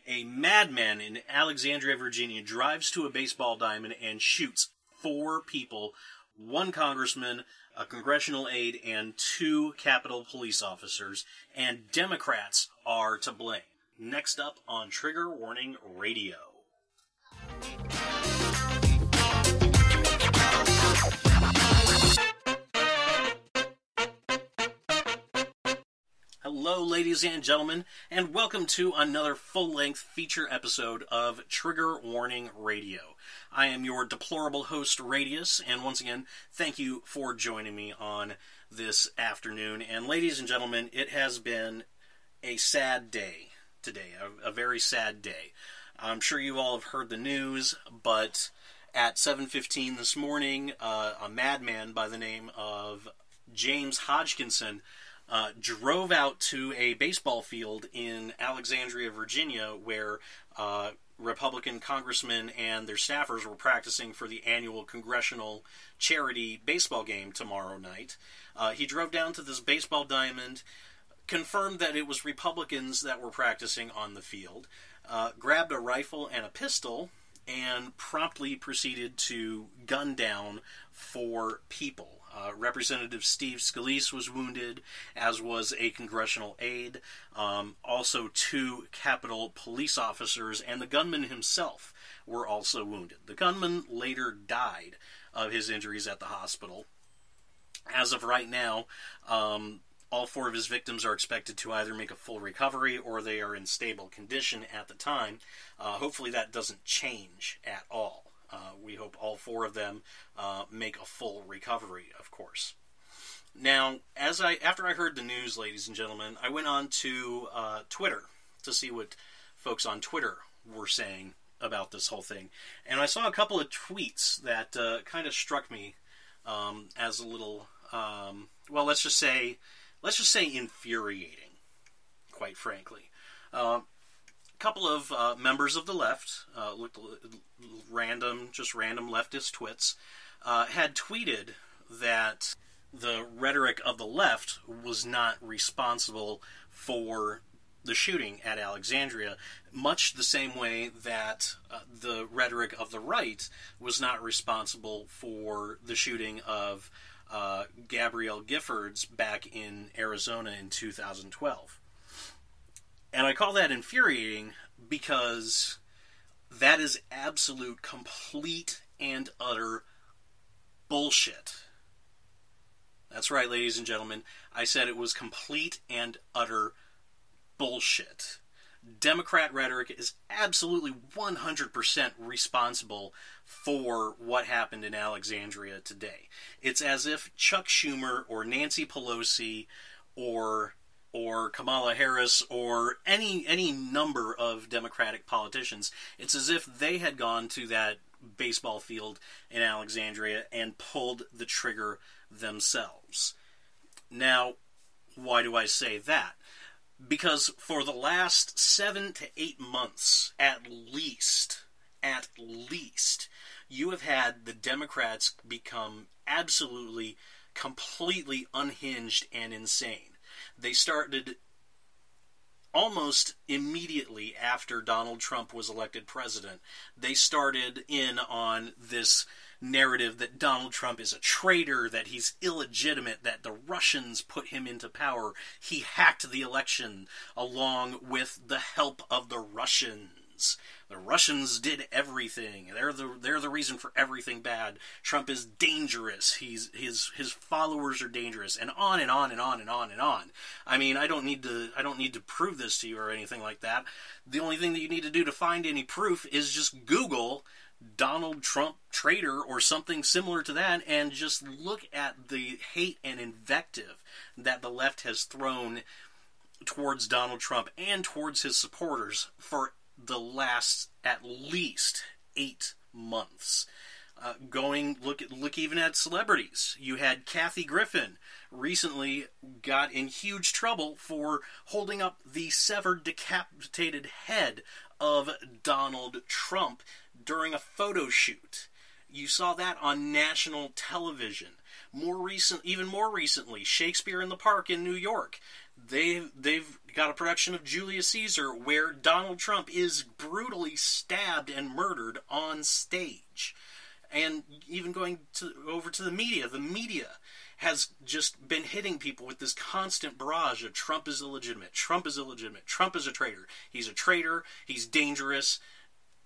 A madman in Alexandria, Virginia drives to a baseball diamond and shoots 4 people, 1 congressman, a congressional aide, and 2 Capitol police officers, and Democrats are to blame. Next up on Trigger Warning Radio. Hello, ladies and gentlemen, and welcome to another full-length feature episode of Trigger Warning Radio. I am your deplorable host, Radius, and once again, thank you for joining me on this afternoon. And ladies and gentlemen, it has been a sad day today, a very sad day. I'm sure you all have heard the news, but at 7:15 this morning, a madman by the name of James Hodgkinson drove out to a baseball field in Alexandria, Virginia, where Republican congressmen and their staffers were practicing for the annual congressional charity baseball game tomorrow night. He drove down to this baseball diamond, confirmed that it was Republicans that were practicing on the field, grabbed a rifle and a pistol, and promptly proceeded to gun down 4 people. Representative Steve Scalise was wounded, as was a congressional aide, also 2 Capitol police officers, and the gunman himself were also wounded. The gunman later died of his injuries at the hospital. As of right now, all 4 of his victims are expected to either make a full recovery or they are in stable condition at the time. Hopefully that doesn't change at all. We hope all 4 of them make a full recovery, of course. Now, after I heard the news, ladies and gentlemen, I went on to Twitter to see what folks on Twitter were saying about this whole thing. And I saw a couple of tweets that kind of struck me as a little, well, let's just say infuriating, quite frankly. Couple of members of the left, random leftist twits, had tweeted that the rhetoric of the left was not responsible for the shooting at Alexandria, much the same way that the rhetoric of the right was not responsible for the shooting of Gabrielle Giffords back in Arizona in 2012. And I call that infuriating because that is absolute, complete, and utter bullshit. That's right, ladies and gentlemen. I said it was complete and utter bullshit. Democrat rhetoric is absolutely 100% responsible for what happened in Alexandria today. It's as if Chuck Schumer or Nancy Pelosi or Kamala Harris, or any number of Democratic politicians, it's as if they had gone to that baseball field in Alexandria and pulled the trigger themselves. Now, why do I say that? Because for the last 7 to 8 months, at least, you have had the Democrats become absolutely, completely unhinged and insane. They started almost immediately after Donald Trump was elected president. They started in on this narrative that Donald Trump is a traitor, that he's illegitimate, that the Russians put him into power. He hacked the election along with the help of the Russians. The Russians did everything. They're the reason for everything bad. Trump is dangerous. His followers are dangerous, and on and on and on and on and on. I mean, I don't need to prove this to you or anything like that. The only thing that you need to do to find any proof is just Google Donald Trump traitor or something similar to that, and just look at the hate and invective that the left has thrown towards Donald Trump and towards his supporters for the last at least 8 months. Look even at celebrities. You had Kathy Griffin recently got in huge trouble for holding up the severed, decapitated head of Donald Trump during a photo shoot. You saw that on national television. Even more recently, Shakespeare in the Park in New York. They've got a production of Julius Caesar where Donald Trump is brutally stabbed and murdered on stage. And even going over to the media has just been hitting people with this constant barrage of Trump is illegitimate, Trump is illegitimate, Trump is a traitor, he's dangerous,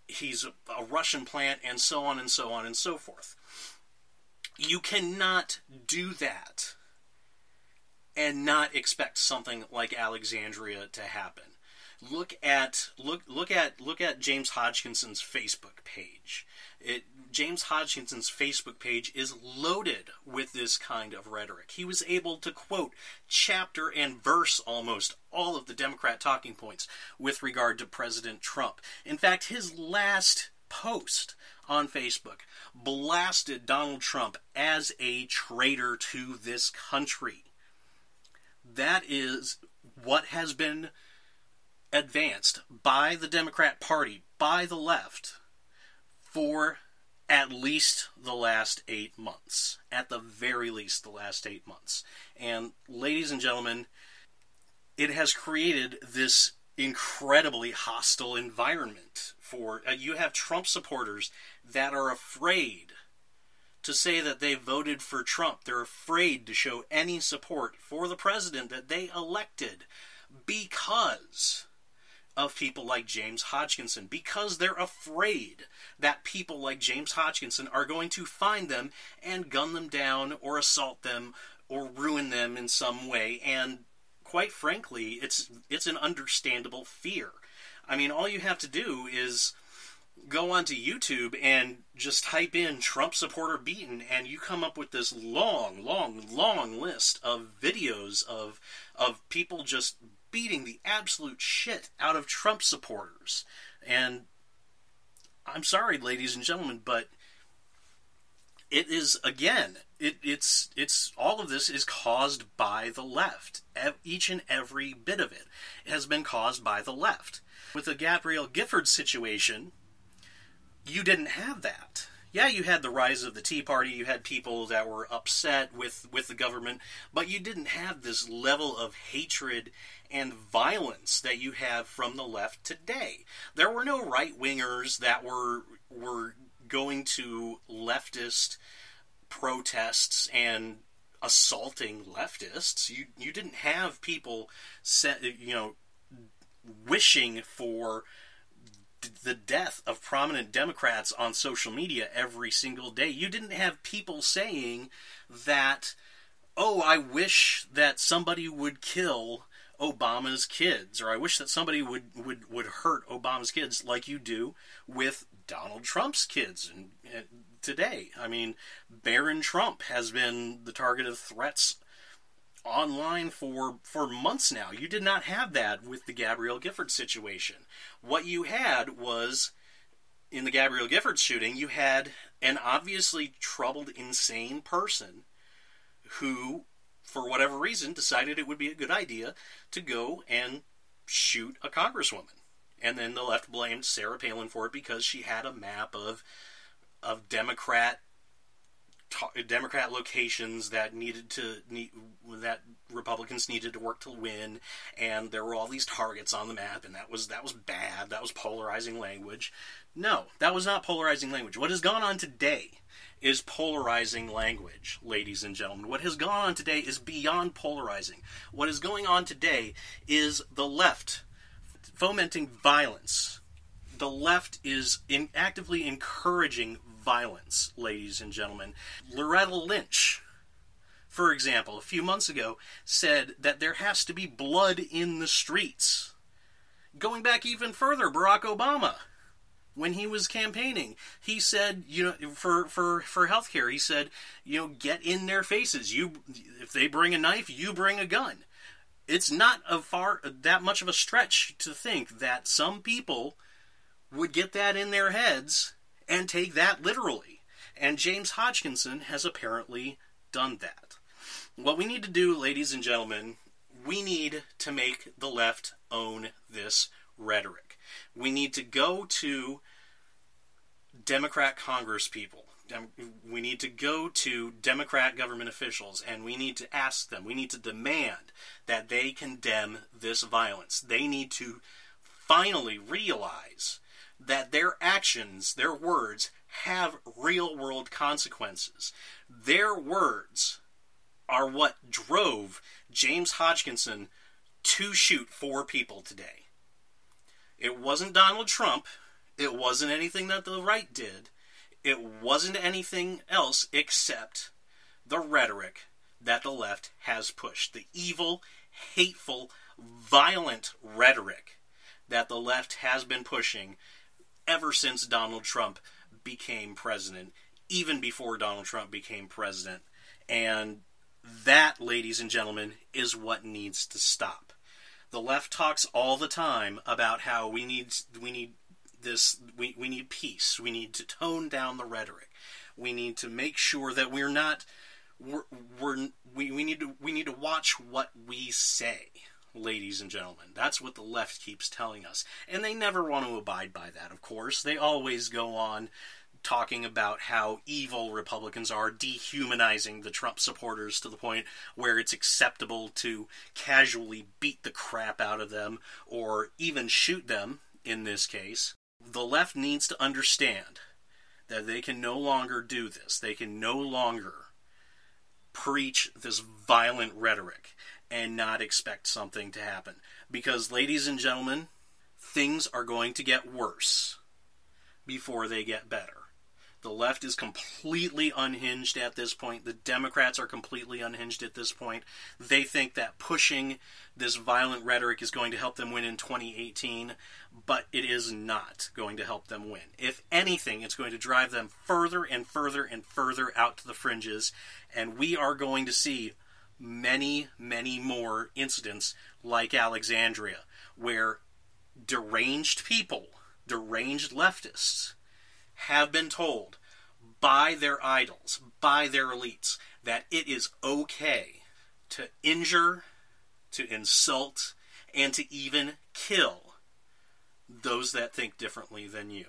he's a Russian plant, and so on and so on and so forth. You cannot do that and not expect something like Alexandria to happen. Look at James Hodgkinson's Facebook page. James Hodgkinson's Facebook page is loaded with this kind of rhetoric. He was able to quote chapter and verse almost all of the Democrat talking points with regard to President Trump. In fact, his last post on Facebook blasted Donald Trump as a traitor to this country. That is what has been advanced by the Democrat Party, by the left, for at least the last 8 months. At the very least, the last 8 months. And, ladies and gentlemen, it has created this incredibly hostile environment for... you have Trump supporters that are afraid to say that they voted for Trump. They're afraid to show any support for the president that they elected because of people like James Hodgkinson, because they're afraid that people like James Hodgkinson are going to find them and gun them down or assault them or ruin them in some way. And quite frankly, it's an understandable fear. I mean, all you have to do is go onto YouTube and just type in Trump supporter beaten, and you come up with this long list of videos of people just beating the absolute shit out of Trump supporters. And I'm sorry, ladies and gentlemen, but it is, again, it's all of this is caused by the left. Each and every bit of it has been caused by the left. With the Gabrielle Giffords situation, you didn't have that. Yeah, you had the rise of the Tea Party, you had people that were upset with the government, but you didn't have this level of hatred and violence that you have from the left today. There were no right-wingers that were going to leftist protests and assaulting leftists. You didn't have people wishing for the death of prominent Democrats on social media every single day. You didn't have people saying that, oh, I wish that somebody would kill Obama's kids, or I wish that somebody would hurt Obama's kids, like you do with Donald Trump's kids and today. I mean, Barron Trump has been the target of threats online for months now. You did not have that with the Gabrielle Giffords situation. What you had was, in the Gabrielle Giffords shooting, you had an obviously troubled, insane person who, for whatever reason, decided it would be a good idea to go and shoot a congresswoman. And then the left blamed Sarah Palin for it because she had a map of Democrat locations that that Republicans needed to work to win, and there were all these targets on the map, and that was bad. That was polarizing language. No, that was not polarizing language. What has gone on today is polarizing language, ladies and gentlemen. What has gone on today is beyond polarizing. What is going on today is the left fomenting violence. The left is actively encouraging violence, ladies and gentlemen. Loretta Lynch, for example, a few months ago, said that there has to be blood in the streets. Going back even further, Barack Obama, when he was campaigning, he said, for healthcare, he said, get in their faces. If they bring a knife, you bring a gun. It's not that much of a stretch to think that some people would get that in their heads and take that literally. And James Hodgkinson has apparently done that. What we need to do, ladies and gentlemen, we need to make the left own this rhetoric. We need to go to Democrat Congress people, we need to go to Democrat government officials and we need to ask them, we need to demand that they condemn this violence. They need to finally realize that their actions, their words, have real-world consequences. Their words are what drove James Hodgkinson to shoot 4 people today. It wasn't Donald Trump. It wasn't anything that the right did. It wasn't anything else except the rhetoric that the left has pushed. The evil, hateful, violent rhetoric that the left has been pushing ever since Donald Trump became president, even before Donald Trump became president. And that, ladies and gentlemen, is what needs to stop. The left talks all the time about how we need peace. We need to tone down the rhetoric. We need to make sure that we need to watch what we say, ladies and gentlemen. That's what the left keeps telling us. And they never want to abide by that, of course. They always go on talking about how evil Republicans are, dehumanizing the Trump supporters to the point where it's acceptable to casually beat the crap out of them or even shoot them in this case. The left needs to understand that they can no longer do this. They can no longer preach this violent rhetoric and not expect something to happen. Because, ladies and gentlemen, things are going to get worse before they get better. The left is completely unhinged at this point. The Democrats are completely unhinged at this point. They think that pushing this violent rhetoric is going to help them win in 2018, but it is not going to help them win. If anything, it's going to drive them further and further and further out to the fringes, and we are going to see many, many more incidents like Alexandria, where deranged people, deranged leftists, have been told by their idols, by their elites, that it is okay to injure, to insult, and to even kill those that think differently than you.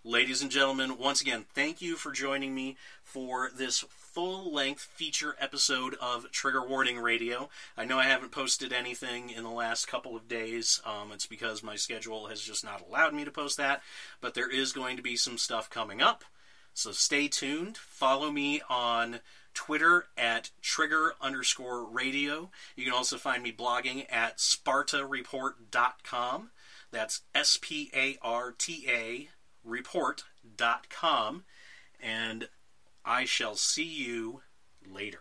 Ladies and gentlemen, once again, thank you for joining me for this full-length feature episode of Trigger Warning Radio. I know I haven't posted anything in the last couple of days. It's because my schedule has just not allowed me to post that, but there is going to be some stuff coming up, so stay tuned. Follow me on Twitter at trigger_radio. You can also find me blogging at spartareport.com. That's SPARTA report.com, and I shall see you later.